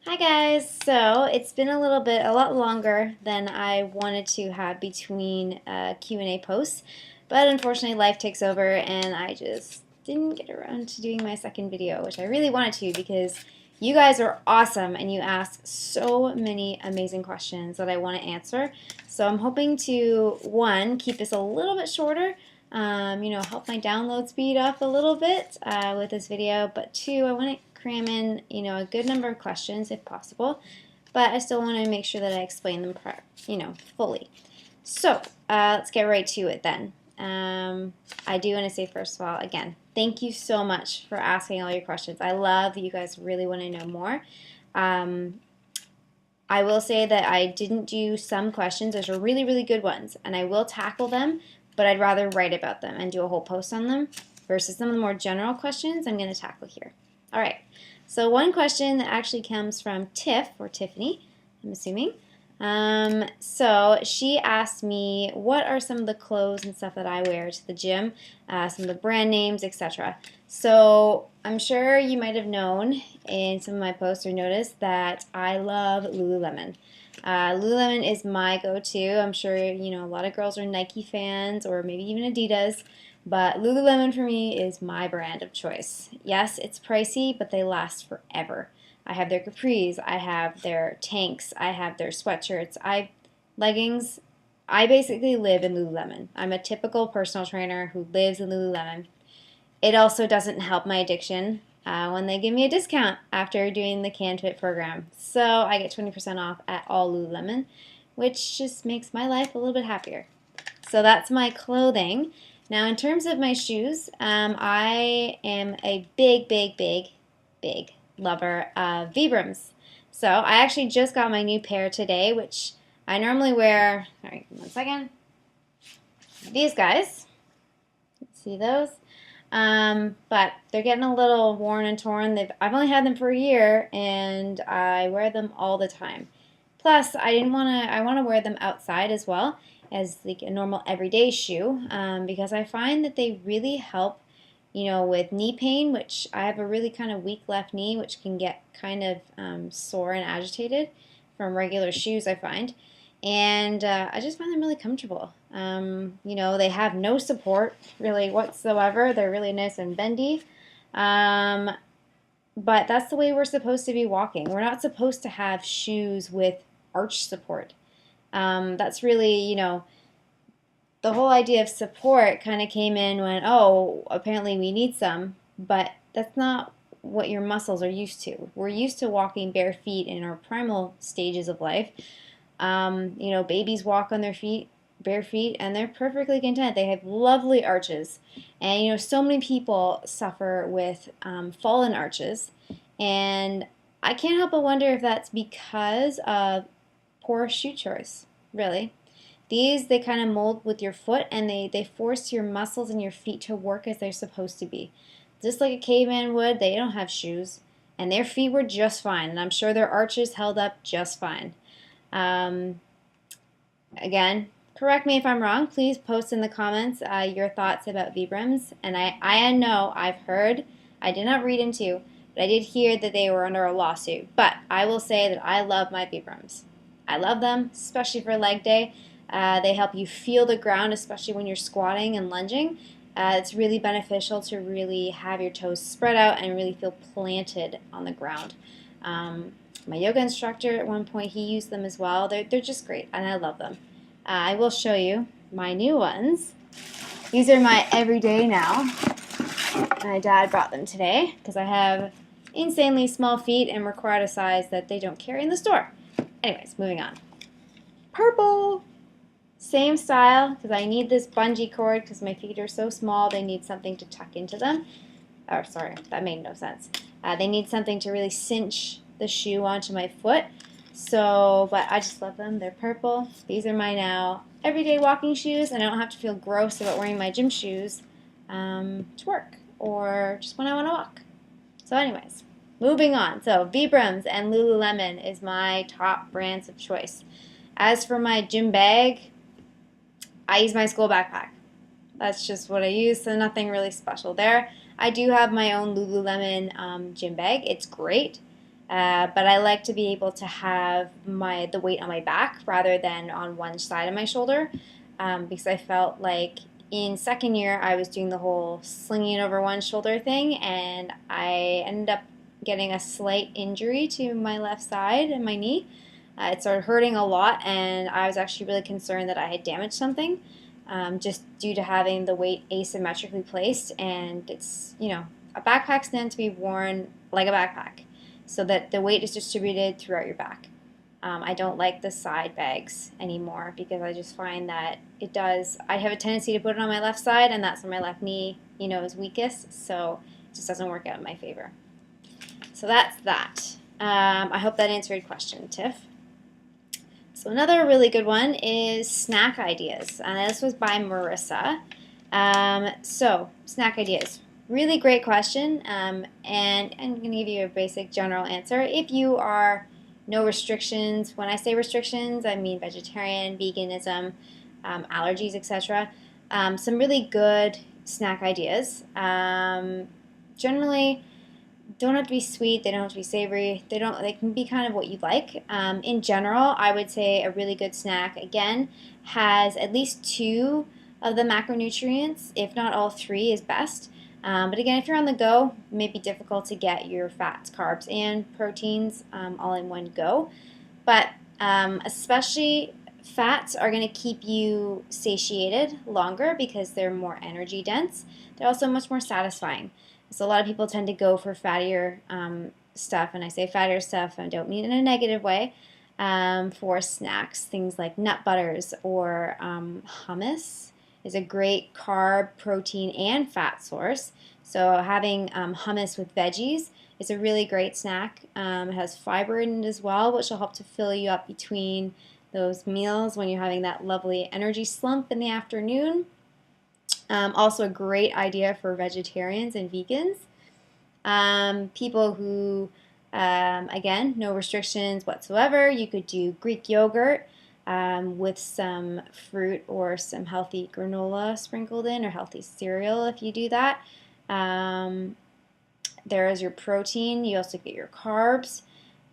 Hi guys! So it's been a lot longer than I wanted to have between Q&A posts, but unfortunately life takes over and I just didn't get around to doing my second video, which I really wanted to because you guys are awesome and you ask so many amazing questions that I want to answer. So I'm hoping to, one, keep this a little bit shorter, help my download speed up a little bit with this video, but two, I want to cram in, a good number of questions if possible, but I still want to make sure that I explain them, fully. So let's get right to it then. I do want to say, first of all, again, thank you so much for asking all your questions. I love that you guys really want to know more. I will say that I didn't do some questions. Those are really, really good ones, and I will tackle them, but I'd rather write about them and do a whole post on them versus some of the more general questions I'm going to tackle here. All right, so one question that actually comes from Tiff, or Tiffany, I'm assuming. So she asked me, what are some of the clothes and stuff that I wear to the gym, some of the brand names, etc. So I'm sure you might have known in some of my posts or noticed that I love Lululemon. Lululemon is my go-to. I'm sure a lot of girls are Nike fans or maybe even Adidas, but Lululemon for me is my brand of choice. Yes, it's pricey, but they last forever. I have their capris, I have their tanks, I have their sweatshirts, leggings. I basically live in Lululemon. I'm a typical personal trainer who lives in Lululemon. It also doesn't help my addiction when they give me a discount after doing the CanFit program. So I get 20% off at all Lululemon, which just makes my life a little bit happier. So that's my clothing. Now in terms of my shoes, I am a big, big, big, big lover of Vibrams. So I actually just got my new pair today, which I normally wear, all right, one second, these guys. See those? But they're getting a little worn and torn. I've only had them for a year, and I wear them all the time. Plus, I want to wear them outside as well as like a normal everyday shoe because I find that they really help, with knee pain, which I have a really kind of weak left knee, which can get kind of sore and agitated from regular shoes, I find. And I just find them really comfortable. They have no support really whatsoever. They're really nice and bendy. Um, but that's the way we're supposed to be walking. We're not supposed to have shoes with arch support. That's really, the whole idea of support kind of came in when, oh, apparently we need some, but that's not what your muscles are used to. We're used to walking bare feet in our primal stages of life. Babies walk on their feet, bare feet, and they're perfectly content. They have lovely arches. And, so many people suffer with fallen arches. And I can't help but wonder if that's because of poor shoe choice, really. These, they kind of mold with your foot and they force your muscles and your feet to work as they're supposed to be. Just like a caveman would, they don't have shoes. And their feet were just fine. And I'm sure their arches held up just fine. Um, Again, correct me if I'm wrong. Please post in the comments your thoughts about Vibrams. And I know I've heard, I did not read into, but I did hear that they were under a lawsuit. But I will say that I love my Vibrams. I love them, especially for leg day. They help you feel the ground, especially when you're squatting and lunging. It's really beneficial to really have your toes spread out and really feel planted on the ground. My yoga instructor at one point, he used them as well. They're just great, and I love them. I will show you my new ones. These are my everyday now. My dad brought them today because I have insanely small feet and required a size that they don't carry in the store. Anyways, moving on. Purple. Same style because I need this bungee cord because my feet are so small they need something to tuck into them. Oh, sorry, that made no sense. They need something to really cinch the shoe onto my foot. So, but I just love them. They're purple. These are my now everyday walking shoes, and I don't have to feel gross about wearing my gym shoes to work or just when I want to walk. So anyways, moving on. So Vibrams and Lululemon is my top brands of choice. As for my gym bag, I use my school backpack. That's just what I use, so nothing really special there. I do have my own Lululemon gym bag. It's great. But I like to be able to have the weight on my back rather than on one side of my shoulder, because I felt like in second year I was doing the whole slinging it over one shoulder thing, and I ended up getting a slight injury to my left side and my knee. It started hurting a lot, and I was actually really concerned that I had damaged something, just due to having the weight asymmetrically placed. And it's, a backpack's meant to be worn like a backpack so that the weight is distributed throughout your back. I don't like the side bags anymore because I just find that I have a tendency to put it on my left side, and that's where my left knee, is weakest, so it just doesn't work out in my favor. So that's that. I hope that answered your question, Tiff. So another really good one is snack ideas. This was by Marissa. So snack ideas. Really great question, and I'm going to give you a basic general answer. If you are no restrictions, when I say restrictions, I mean vegetarian, veganism, allergies, etc. Some really good snack ideas. Generally, don't have to be sweet. They don't have to be savory. They can be kind of what you like. In general, I would say a really good snack, again, has at least 2 of the macronutrients, if not all 3 is best. But again, if you're on the go, it may be difficult to get your fats, carbs, and proteins all in one go. But especially fats are going to keep you satiated longer because they're more energy dense. They're also much more satisfying. So a lot of people tend to go for fattier stuff, and I say fattier stuff, I don't mean in a negative way, for snacks. Things like nut butters or hummus is a great carb, protein, and fat source. So having hummus with veggies is a really great snack. It has fiber in it as well, which will help to fill you up between those meals when you're having that lovely energy slump in the afternoon. Also a great idea for vegetarians and vegans. People who, again, no restrictions whatsoever. You could do Greek yogurt with some fruit or some healthy granola sprinkled in, or healthy cereal if you do that. There is your protein. You also get your carbs.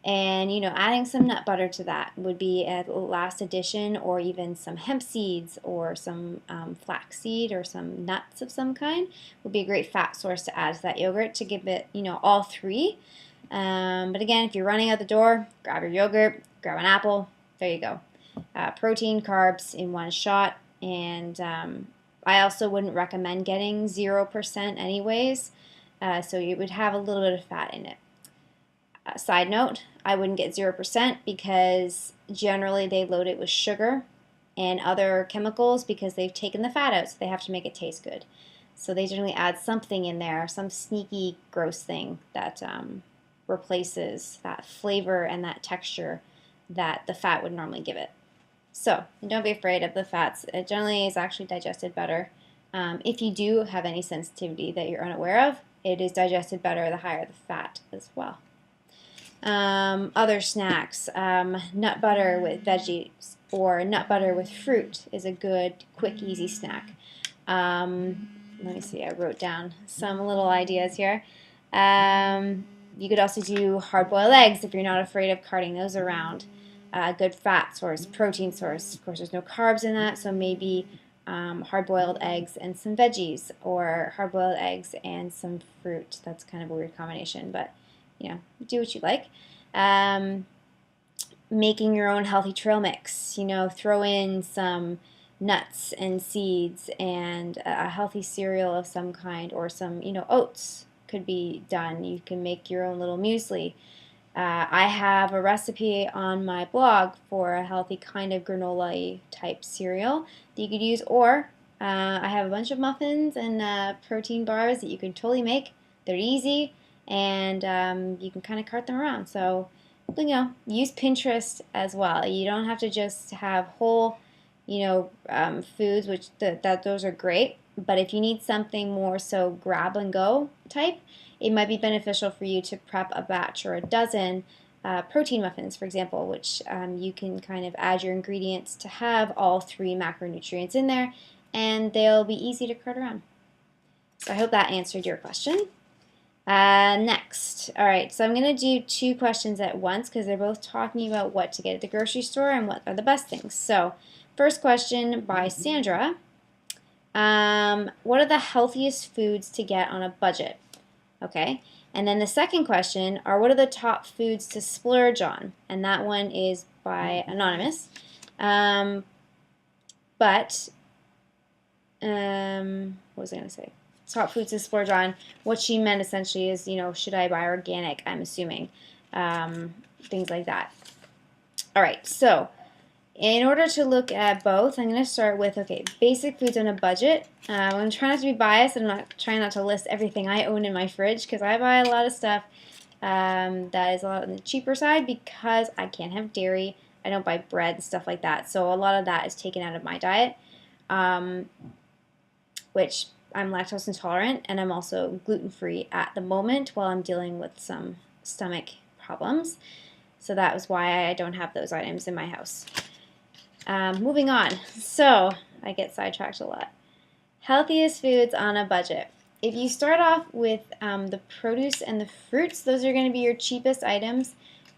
And, adding some nut butter to that would be a last addition, or even some hemp seeds or some flaxseed or some nuts of some kind would be a great fat source to add to that yogurt to give it, all 3. But again, if you're running out the door, grab your yogurt, grab an apple, there you go. Protein, carbs in one shot. And I also wouldn't recommend getting 0% anyways, so you would have a little bit of fat in it. Side note, I wouldn't get 0% because generally they load it with sugar and other chemicals because they've taken the fat out, so they have to make it taste good. So they generally add something in there, some sneaky gross thing that replaces that flavor and that texture that the fat would normally give it. So don't be afraid of the fats. It generally is actually digested better. If you do have any sensitivity that you're unaware of, it is digested better the higher the fat as well. Other snacks, nut butter with veggies or nut butter with fruit is a good, quick, easy snack. Let me see, I wrote down some little ideas here. You could also do hard-boiled eggs if you're not afraid of carting those around. Good fat source, protein source. Of course, there's no carbs in that, so maybe hard-boiled eggs and some veggies, or hard-boiled eggs and some fruit. That's kind of a weird combination, but do what you like. Making your own healthy trail mix. Throw in some nuts and seeds and a healthy cereal of some kind, or some, oats could be done. You can make your own little muesli. I have a recipe on my blog for a healthy kind of granola type cereal that you could use, or I have a bunch of muffins and protein bars that you can totally make. They're easy, and you can kind of cart them around. So, use Pinterest as well. You don't have to just have whole, foods, which those are great. But if you need something more so grab and go type, it might be beneficial for you to prep a batch or a dozen protein muffins, for example, which you can kind of add your ingredients to have all 3 macronutrients in there, and they'll be easy to cart around. So I hope that answered your question. Next. All right, so I'm going to do two questions at once because they're both talking about what to get at the grocery store and what are the best things. So, first question by Sandra. What are the healthiest foods to get on a budget? Okay. And then the second question are what are the top foods to splurge on? And that one is by Anonymous. What was I going to say? Top foods to splurge on. What she meant essentially is, should I buy organic? I'm assuming. Things like that. All right, so in order to look at both, I'm going to start with, okay, basic foods on a budget. I'm going to try not to be biased. I'm not trying not to list everything I own in my fridge because I buy a lot of stuff that is a lot on the cheaper side because I can't have dairy. I don't buy bread and stuff like that. So a lot of that is taken out of my diet, which I'm lactose intolerant and I'm also gluten-free at the moment while I'm dealing with some stomach problems. So that was why I don't have those items in my house. Moving on. So I get sidetracked a lot. Healthiest foods on a budget. If you start off with the produce and the fruits, those are going to be your cheapest items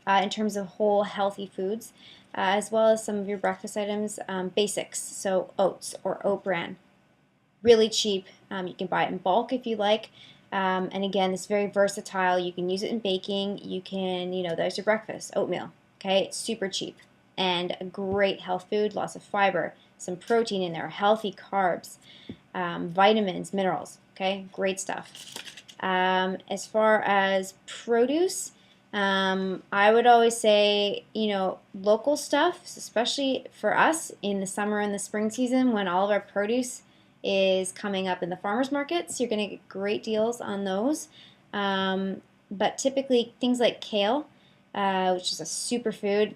in terms of whole healthy foods, as well as some of your breakfast items, basics, so oats or oat bran. Really cheap. You can buy it in bulk if you like. And again, it's very versatile. You can use it in baking. You can, there's your breakfast, oatmeal. Okay, it's super cheap and a great health food, lots of fiber, some protein in there, healthy carbs, vitamins, minerals. Okay, great stuff. As far as produce, I would always say, local stuff, especially for us in the summer and the spring season when all of our produce is coming up in the farmers markets. You're going to get great deals on those. But typically things like kale, which is a superfood,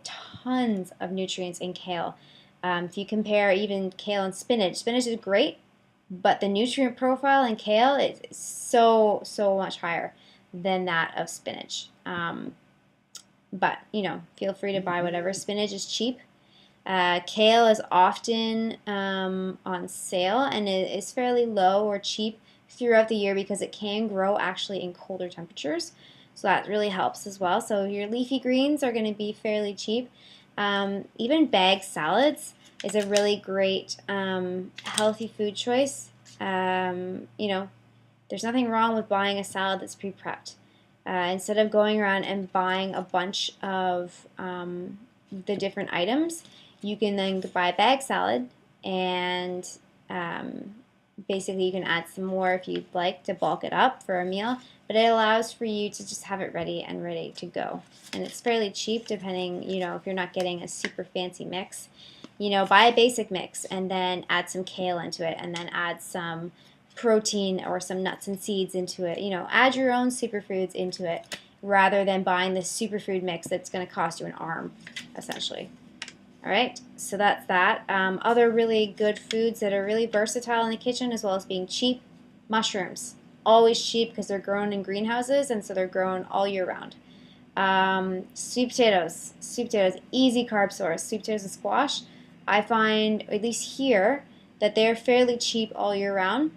tons of nutrients in kale. If you compare even kale and spinach is great, but the nutrient profile in kale is so much higher than that of spinach. But feel free to buy whatever. Spinach is cheap. Kale is often on sale and it is fairly low or cheap throughout the year because it can grow actually in colder temperatures. So that really helps as well. So your leafy greens are going to be fairly cheap. Even bagged salads is a really great healthy food choice. There's nothing wrong with buying a salad that's pre-prepped. Instead of going around and buying a bunch of the different items, you can then buy a bag salad and basically you can add some more if you'd like to bulk it up for a meal, but it allows for you to just have it ready and ready to go. And it's fairly cheap depending, if you're not getting a super fancy mix. Buy a basic mix and then add some kale into it and then add some protein or some nuts and seeds into it. Add your own superfoods into it rather than buying this superfood mix that's going to cost you an arm, essentially. All right, so that's that. Other really good foods that are really versatile in the kitchen as well as being cheap, mushrooms. Always cheap because they're grown in greenhouses and so they're grown all year round. Sweet potatoes, easy carb source. Sweet potatoes and squash, I find, at least here, that they're fairly cheap all year round.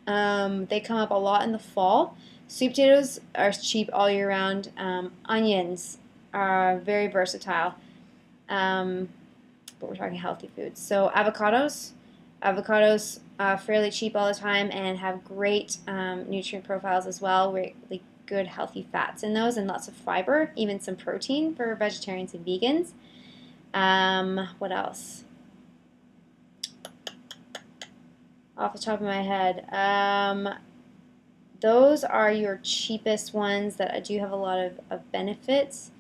They come up a lot in the fall. Sweet potatoes are cheap all year round. Onions are very versatile. But we're talking healthy foods. So avocados fairly cheap all the time and have great nutrient profiles as well. Really good healthy fats in those and lots of fiber, even some protein for vegetarians and vegans. What else? Off the top of my head, those are your cheapest ones that do have a lot of benefits.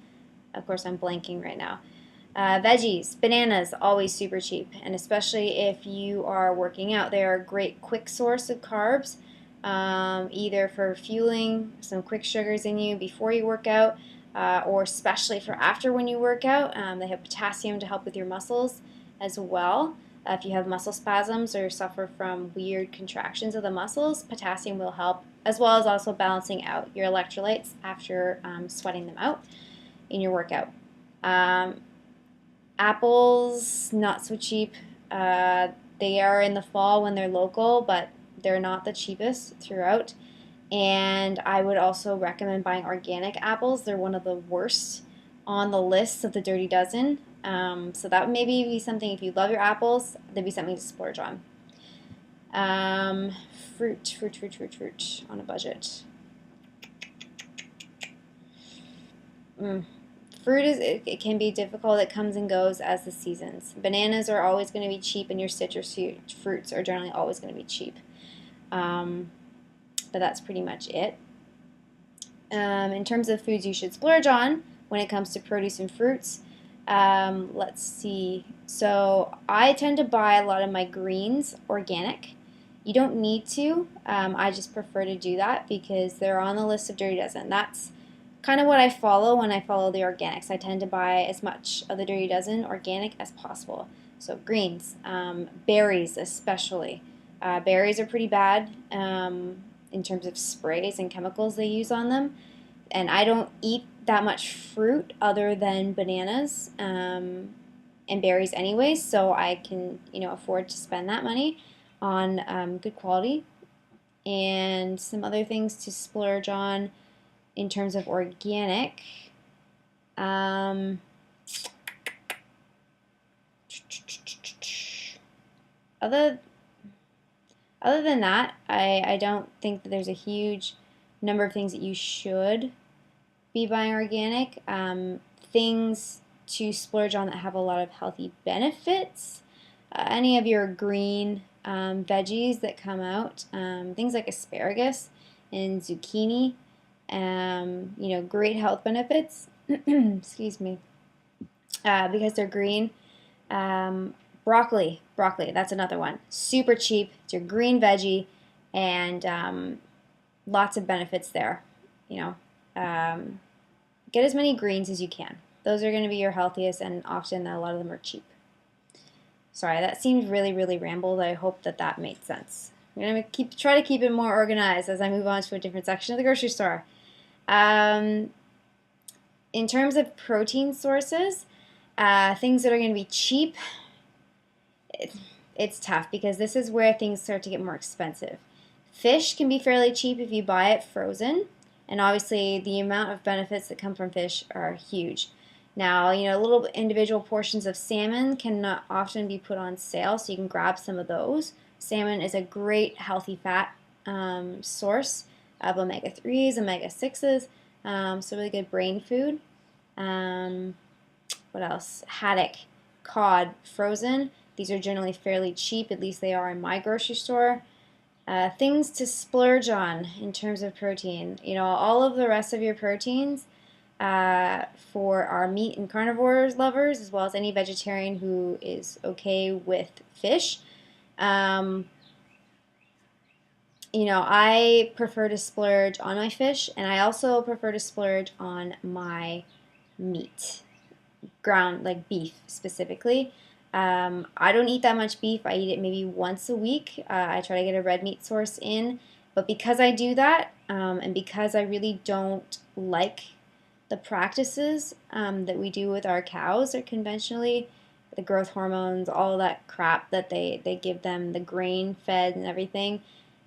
Of course, I'm blanking right now. Veggies, bananas, always super cheap, and especially if you are working out, they are a great quick source of carbs, either for fueling some quick sugars in you before you work out, or especially for after when you work out. They have potassium to help with your muscles as well. If you have muscle spasms or suffer from weird contractions of the muscles, potassium will help, as well as also balancing out your electrolytes after sweating them out in your workout. Apples, not so cheap. They are in the fall when they're local, but they're not the cheapest throughout. And I would also recommend buying organic apples. They're one of the worst on the list of the Dirty Dozen. So that would maybe be something, if you love your apples, that'd be something to splurge on. Um, fruit on a budget. Fruit it can be difficult. It comes and goes as the seasons. Bananas are always going to be cheap, and your citrus fruits are generally always going to be cheap. But that's pretty much it. In terms of foods you should splurge on when it comes to produce and fruits, let's see. So I tend to buy a lot of my greens organic. You don't need to. I just prefer to do that because they're on the list of Dirty Dozen. That's kind of what I follow when I follow the organics. I tend to buy as much of the Dirty Dozen organic as possible. So greens, berries especially. Berries are pretty bad in terms of sprays and chemicals they use on them. And I don't eat that much fruit other than bananas and berries anyway, so I can afford to spend that money on good quality. And some other things to splurge on in terms of organic. Other than that, I don't think that there's a huge number of things that you should be buying organic. Things to splurge on that have a lot of healthy benefits. Any of your green veggies that come out, things like asparagus and zucchini, great health benefits. Excuse me. Because they're green. Broccoli, that's another one. Super cheap. It's your green veggie, and lots of benefits there. Get as many greens as you can. Those are going to be your healthiest, and often a lot of them are cheap. Sorry, that seemed really, really rambled. I hope that made sense. I'm going to try to keep it more organized as I move on to a different section of the grocery store. In terms of protein sources, things that are going to be cheap, it's tough because this is where things start to get more expensive. Fish can be fairly cheap if you buy it frozen, and obviously the amount of benefits that come from fish are huge. Now, little individual portions of salmon cannot often be put on sale, so you can grab some of those. Salmon is a great healthy fat source of omega-3s, omega-6s, so really good brain food. What else? Haddock, cod, frozen. These are generally fairly cheap, at least they are in my grocery store. Things to splurge on in terms of protein. All of the rest of your proteins for our meat and carnivores lovers, as well as any vegetarian who is okay with fish. I prefer to splurge on my fish, and I also prefer to splurge on my meat, ground, like beef specifically. I don't eat that much beef. I eat it maybe once a week. I try to get a red meat source in. But because I do that, and because I really don't like the practices that we do with our cows or conventionally, the growth hormones, all that crap that they give them, the grain fed and everything,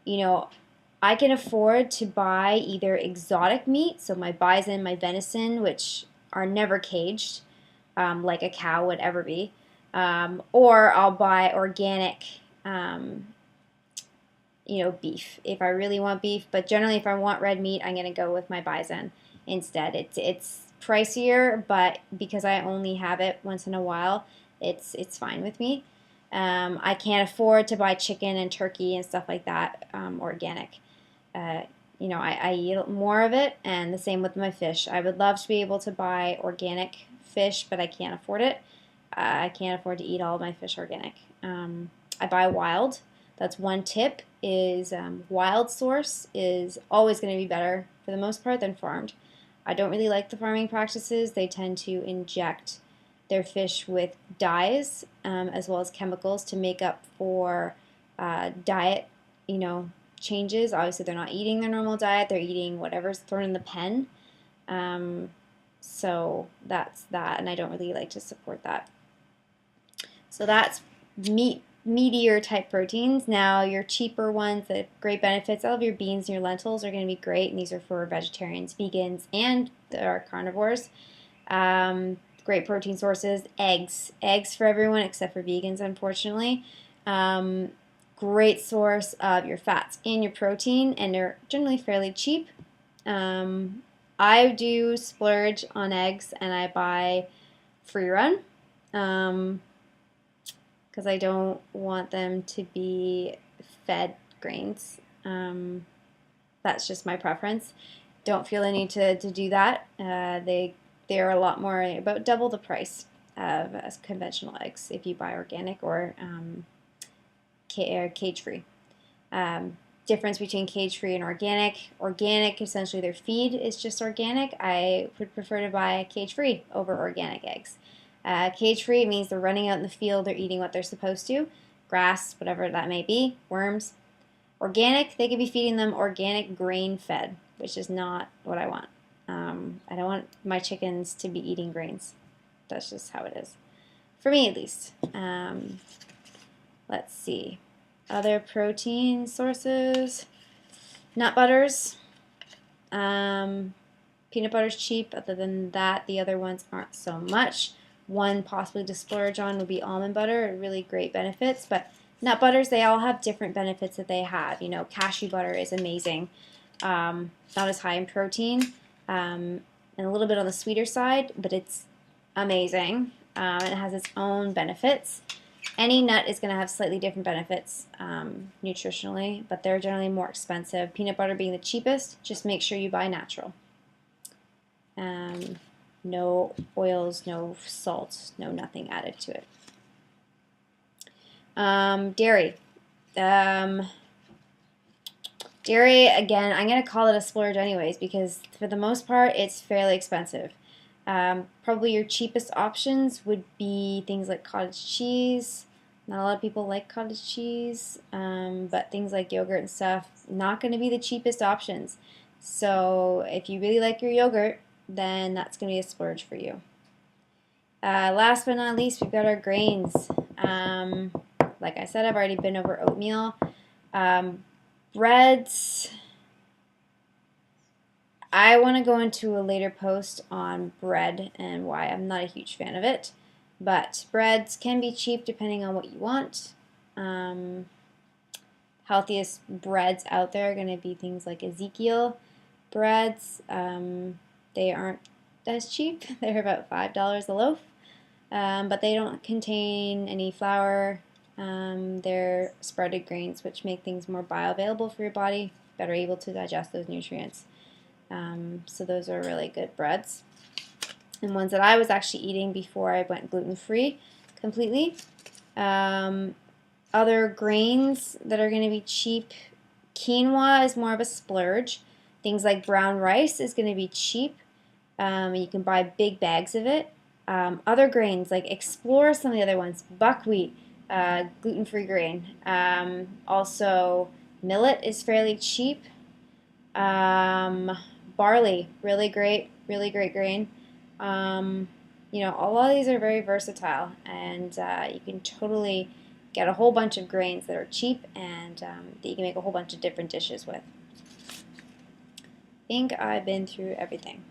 I can afford to buy either exotic meat, so my bison, my venison, which are never caged, like a cow would ever be, or I'll buy organic, beef if I really want beef. But generally, if I want red meat, I'm going to go with my bison instead. It's pricier, but because I only have it once in a while, it's fine with me. I can't afford to buy chicken and turkey and stuff like that organic. I eat more of it, and the same with my fish. I would love to be able to buy organic fish, but I can't afford it. I can't afford to eat all of my fish organic. I buy wild. That's one tip, is wild source is always going to be better for the most part than farmed. I don't really like the farming practices. They tend to inject their fish with dyes as well as chemicals to make up for diet, changes. Obviously, they're not eating their normal diet. They're eating whatever's thrown in the pen. So that's that, and I don't really like to support that. So that's meat meatier type proteins. Now your cheaper ones that have great benefits, all of your beans and your lentils are going to be great, and these are for vegetarians, vegans, and our carnivores. Great protein sources. Eggs for everyone except for vegans, unfortunately. Great source of your fats and your protein, and they're generally fairly cheap. I do splurge on eggs, and I buy free run because I don't want them to be fed grains. That's just my preference. Don't feel the need to do that. They're a lot more, about double the price of conventional eggs if you buy organic or cage-free. Difference between cage-free and organic. Organic, essentially their feed is just organic. I would prefer to buy cage-free over organic eggs. Cage-free means they're running out in the field, they're eating what they're supposed to, grass, whatever that may be, worms. Organic, they could be feeding them organic grain-fed, which is not what I want. I don't want my chickens to be eating grains. That's just how it is. For me, at least. Let's see. Other protein sources. Nut butters. Peanut butter's cheap. Other than that, the other ones aren't so much. One possibly to splurge on would be almond butter. Really great benefits. But nut butters, they all have different benefits that they have. You know, cashew butter is amazing. Not as high in protein. And a little bit on the sweeter side, but it's amazing. It has its own benefits. Any nut is going to have slightly different benefits nutritionally, but they're generally more expensive. Peanut butter being the cheapest, just make sure you buy natural. No oils, no salt, no nothing added to it. Dairy. Dairy, again, I'm going to call it a splurge anyways because for the most part, it's fairly expensive. Probably your cheapest options would be things like cottage cheese. Not a lot of people like cottage cheese, but things like yogurt and stuff, not going to be the cheapest options. So if you really like your yogurt, then that's going to be a splurge for you. Last but not least, we've got our grains. Like I said, I've already been over oatmeal. Breads, I want to go into a later post on bread and why I'm not a huge fan of it. But breads can be cheap depending on what you want. Healthiest breads out there are going to be things like Ezekiel breads. They aren't as cheap. They're about $5 a loaf. But they don't contain any flour. They're sprouted grains, which make things more bioavailable for your body, better able to digest those nutrients. So those are really good breads. And ones that I was actually eating before I went gluten-free completely. Other grains that are going to be cheap. Quinoa is more of a splurge. Things like brown rice is going to be cheap. You can buy big bags of it. Other grains, like explore some of the other ones. Buckwheat, gluten-free grain. Also, millet is fairly cheap. Barley, really great grain. You know, a lot of these are very versatile, and you can totally get a whole bunch of grains that are cheap and that you can make a whole bunch of different dishes with. I think I've been through everything.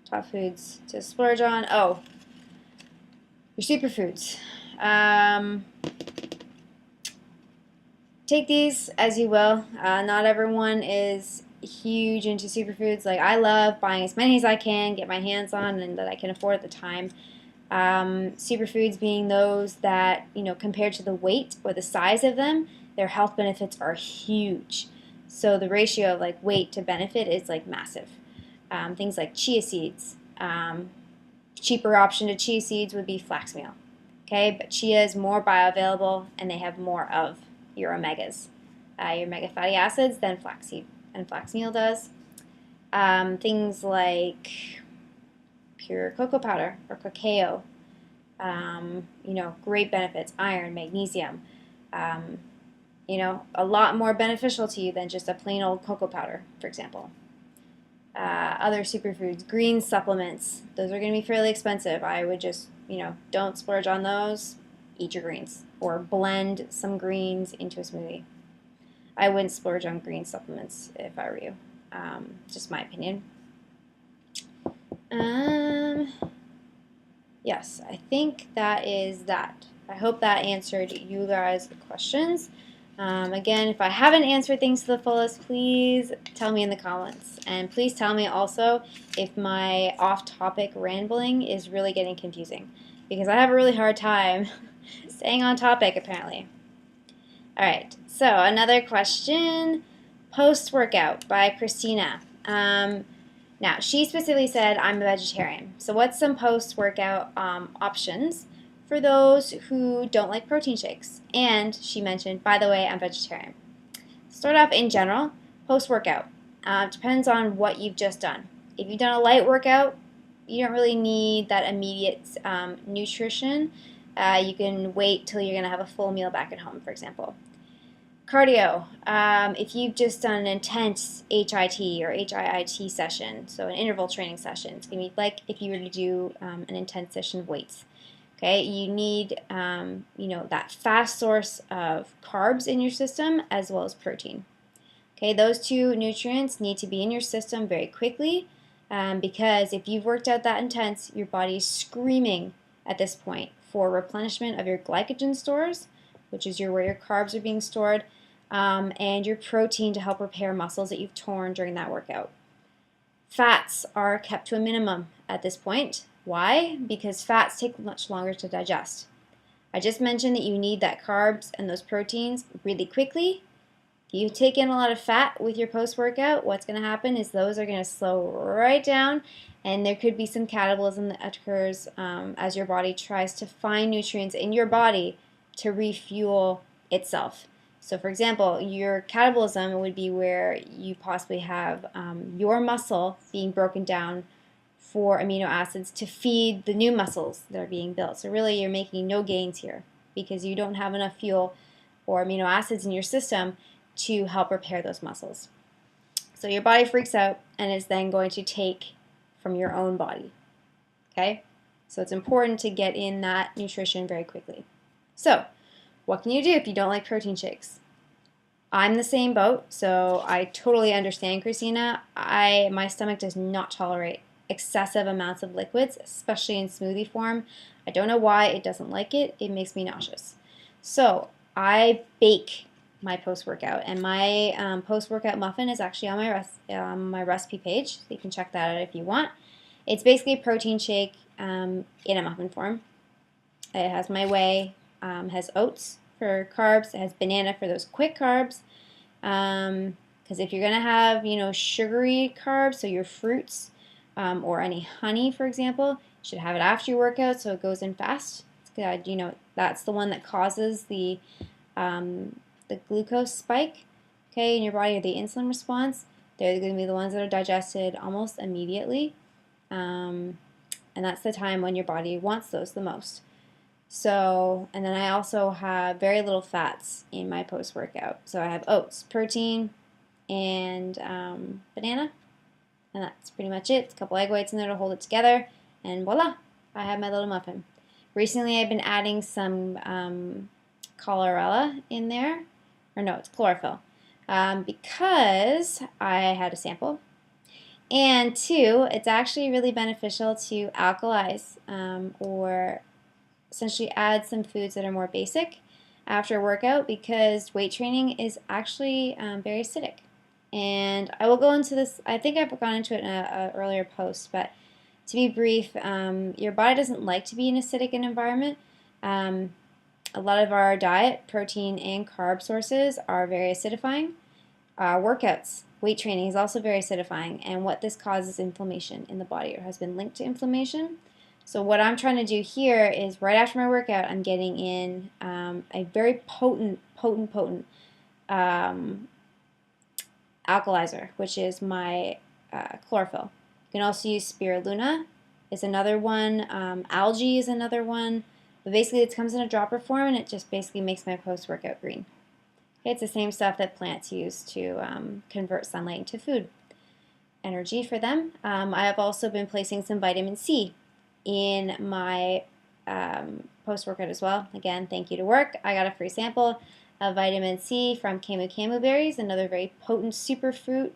Top foods to splurge on. Oh, your superfoods. Take these as you will. Not everyone is huge into superfoods. Like I love buying as many as I can, get my hands on, and that I can afford at the time. Superfoods being those that, you know, compared to the weight or the size of them, their health benefits are huge. So the ratio of like weight to benefit is like massive. Things like chia seeds. Cheaper option to chia seeds would be flax meal. Okay, but chia is more bioavailable and they have more of your omegas, your omega fatty acids than flaxseed and flax meal does. Things like pure cocoa powder or cacao, you know, great benefits, iron, magnesium, you know, a lot more beneficial to you than just a plain old cocoa powder, for example. Other superfoods, green supplements, those are going to be fairly expensive. I would just, don't splurge on those. Eat your greens or blend some greens into a smoothie. I wouldn't splurge on green supplements if I were you. Just my opinion. Yes, I think that is that. I hope that answered you guys' questions. Again, if I haven't answered things to the fullest, please tell me in the comments. And please tell me also if my off-topic rambling is really getting confusing, because I have a really hard time staying on topic, apparently. All right, so another question, post-workout by Christina. Now, she specifically said, I'm a vegetarian. So what's some post-workout options for those who don't like protein shakes? And she mentioned, by the way, I'm vegetarian. Start off in general, post-workout. Depends on what you've just done. If you've done a light workout, you don't really need that immediate nutrition. You can wait till you're going to have a full meal back at home, for example. Cardio, if you've just done an intense HIT or HIIT session, so an interval training session, it's going to be like if you were to do an intense session of weights. Okay, you need that fast source of carbs in your system as well as protein. Okay, those two nutrients need to be in your system very quickly because if you've worked out that intense, your body is screaming at this point for replenishment of your glycogen stores, which is where your carbs are being stored, and your protein to help repair muscles that you've torn during that workout. Fats are kept to a minimum at this point. Why? Because fats take much longer to digest. I just mentioned that you need that carbs and those proteins really quickly. If you take in a lot of fat with your post-workout, what's going to happen is those are going to slow right down, and there could be some catabolism that occurs as your body tries to find nutrients in your body to refuel itself. So for example, your catabolism would be where you possibly have your muscle being broken down for amino acids to feed the new muscles that are being built. So really you're making no gains here because you don't have enough fuel or amino acids in your system to help repair those muscles. So your body freaks out and is then going to take from your own body. Okay? So it's important to get in that nutrition very quickly. So what can you do if you don't like protein shakes? I'm the same boat, so I totally understand, Christina. My stomach does not tolerate excessive amounts of liquids, especially in smoothie form. I don't know why it doesn't like it. It makes me nauseous. So I bake my post-workout, and my post-workout muffin is actually on my recipe page, so you can check that out if you want. It's basically a protein shake in a muffin form. It has my whey, has oats for carbs, it has banana for those quick carbs, because if you're going to have, sugary carbs, so your fruits or any honey, for example, you should have it after your workout so it goes in fast. It's good, that's the one that causes the glucose spike, okay, in your body, or the insulin response. They're going to be the ones that are digested almost immediately, and that's the time when your body wants those the most. So, and then I also have very little fats in my post-workout. So I have oats, protein, and banana, and that's pretty much it. It's a couple egg whites in there to hold it together, and voila, I have my little muffin. Recently I've been adding some chlorella in there, or no, it's chlorophyll, because I had a sample. And two, it's actually really beneficial to alkalize or essentially add some foods that are more basic after a workout because weight training is actually very acidic. And I will go into this, I think I've gone into it in an earlier post, but to be brief, your body doesn't like to be in an acidic environment. A lot of our diet, protein and carb sources are very acidifying. Workouts, weight training is also very acidifying, and what this causes inflammation in the body or has been linked to inflammation. So what I'm trying to do here is right after my workout, I'm getting in a very potent alkalizer, which is my chlorophyll. You can also use spirulina is another one. Algae is another one. But basically it comes in a dropper form and it just basically makes my post-workout green. Okay, it's the same stuff that plants use to convert sunlight into food. energy for them. I have also been placing some vitamin C in my post-workout as well. Again, thank you to work. I got a free sample of vitamin C from Camu Camu berries, another very potent superfruit,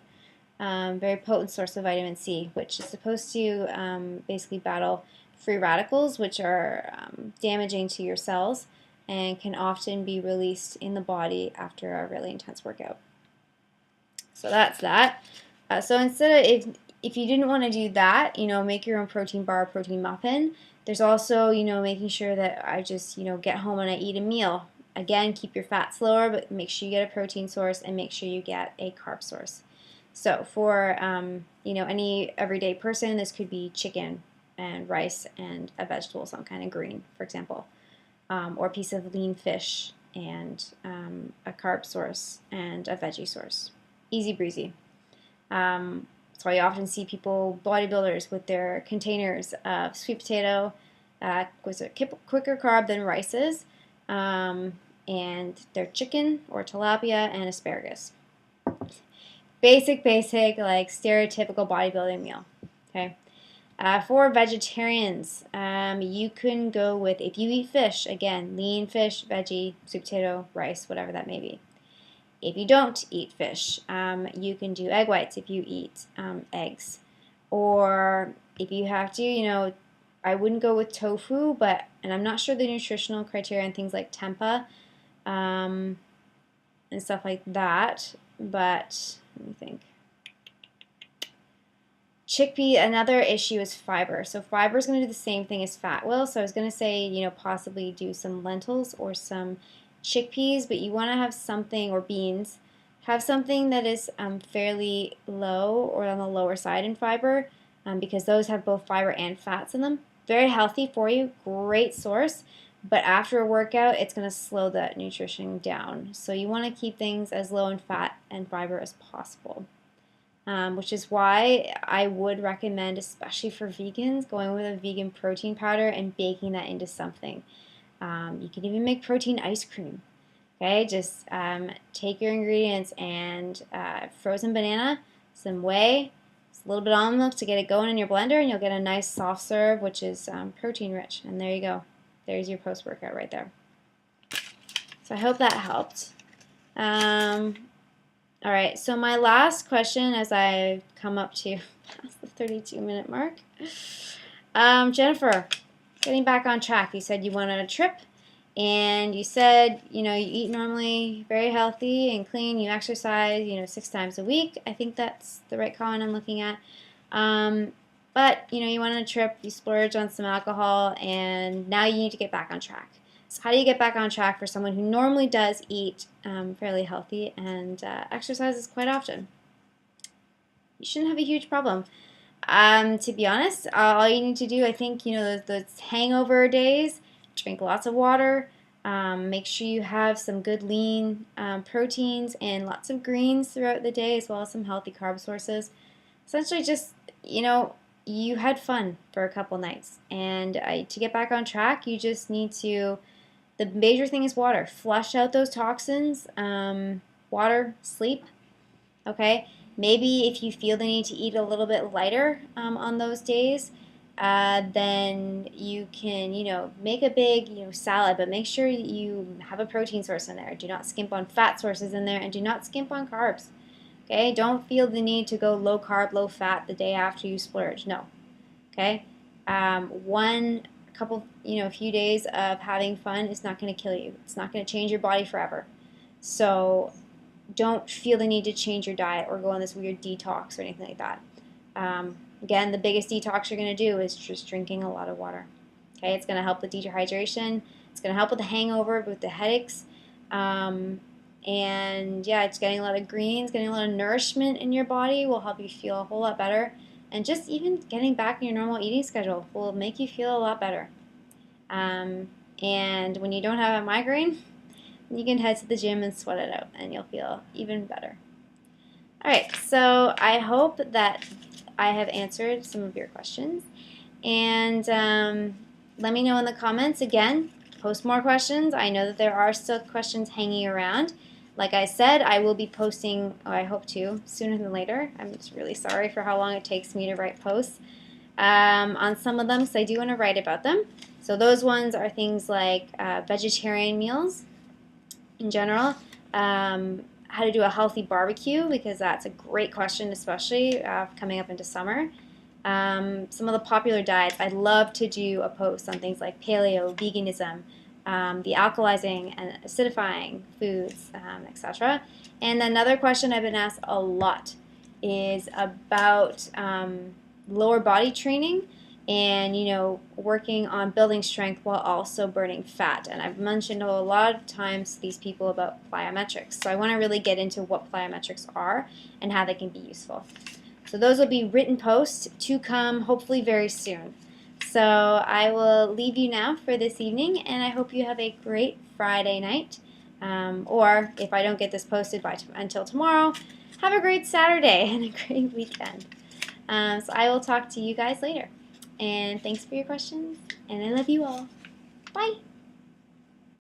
very potent source of vitamin C, which is supposed to basically battle free radicals, which are damaging to your cells and can often be released in the body after a really intense workout. So that's that. So instead of, if you didn't want to do that, make your own protein bar, protein muffin. There's also, making sure that I just, get home and I eat a meal. Again, keep your fats lower, but make sure you get a protein source and make sure you get a carb source. So for, any everyday person, this could be chicken and rice and a vegetable, some kind of green, for example, or a piece of lean fish and a carb source and a veggie source. Easy breezy. That's why you often see people, bodybuilders, with their containers of sweet potato, was a quicker carb than rice is, and their chicken or tilapia and asparagus. Basic, like stereotypical bodybuilding meal. Okay. For vegetarians, you can go with, if you eat fish, again, lean fish, veggie, sweet potato, rice, whatever that may be. If you don't eat fish, you can do egg whites if you eat eggs. Or if you have to, I wouldn't go with tofu, and I'm not sure the nutritional criteria and things like tempeh and stuff like that, but let me think. Chickpea, another issue is fiber. So fiber is going to do the same thing as fat will. So I was going to say, possibly do some lentils or some chickpeas, but you want to have something, or beans, have something that is fairly low or on the lower side in fiber, because those have both fiber and fats in them. Very healthy for you, great source, but after a workout, it's going to slow that nutrition down. So you want to keep things as low in fat and fiber as possible. Which is why I would recommend, especially for vegans, going with a vegan protein powder and baking that into something. You can even make protein ice cream. Okay, just take your ingredients and frozen banana, some whey, a little bit of almond milk to get it going in your blender, and you'll get a nice soft serve, which is protein rich. And there you go. There's your post-workout right there. So I hope that helped. All right, so my last question as I come up to past the 32-minute mark. Jennifer, getting back on track, you said you went on a trip, and you said, you eat normally very healthy and clean, you exercise, 6 times a week. I think that's the right comment I'm looking at. But, you went on a trip, you splurged on some alcohol, and now you need to get back on track. So how do you get back on track for someone who normally does eat fairly healthy and exercises quite often? You shouldn't have a huge problem. To be honest, all you need to do, I think, those hangover days, drink lots of water, make sure you have some good lean proteins and lots of greens throughout the day, as well as some healthy carb sources. Essentially just, you had fun for a couple nights. And to get back on track, you just need to, the major thing is water. Flush out those toxins, water, sleep, okay? Maybe if you feel the need to eat a little bit lighter on those days, then you can, make a big, salad, but make sure you have a protein source in there. Do not skimp on fat sources in there, and do not skimp on carbs, okay? Don't feel the need to go low carb, low fat the day after you splurge, no, okay? A few days of having fun is not going to kill you. It's not going to change your body forever. So don't feel the need to change your diet or go on this weird detox or anything like that. Again, the biggest detox you're going to do is just drinking a lot of water. Okay, it's going to help with dehydration. It's going to help with the hangover, with the headaches. And yeah, it's getting a lot of greens, getting a lot of nourishment in your body will help you feel a whole lot better. And just even getting back in your normal eating schedule will make you feel a lot better. And when you don't have a migraine, you can head to the gym and sweat it out, and you'll feel even better. All right, so I hope that I have answered some of your questions. And let me know in the comments. Again, post more questions. I know that there are still questions hanging around. Like I said, I will be posting, or I hope to, sooner than later. I'm just really sorry for how long it takes me to write posts on some of them, so I do want to write about them. So those ones are things like vegetarian meals in general, how to do a healthy barbecue, because that's a great question, especially coming up into summer. Some of the popular diets, I'd love to do a post on things like paleo, veganism, the alkalizing and acidifying foods, etc. And another question I've been asked a lot is about lower body training and working on building strength while also burning fat. And I've mentioned a lot of times to these people about plyometrics. So I want to really get into what plyometrics are and how they can be useful. So those will be written posts to come hopefully very soon. So I will leave you now for this evening, and I hope you have a great Friday night. Or if I don't get this posted until tomorrow, have a great Saturday and a great weekend. So I will talk to you guys later. And thanks for your questions, and I love you all. Bye.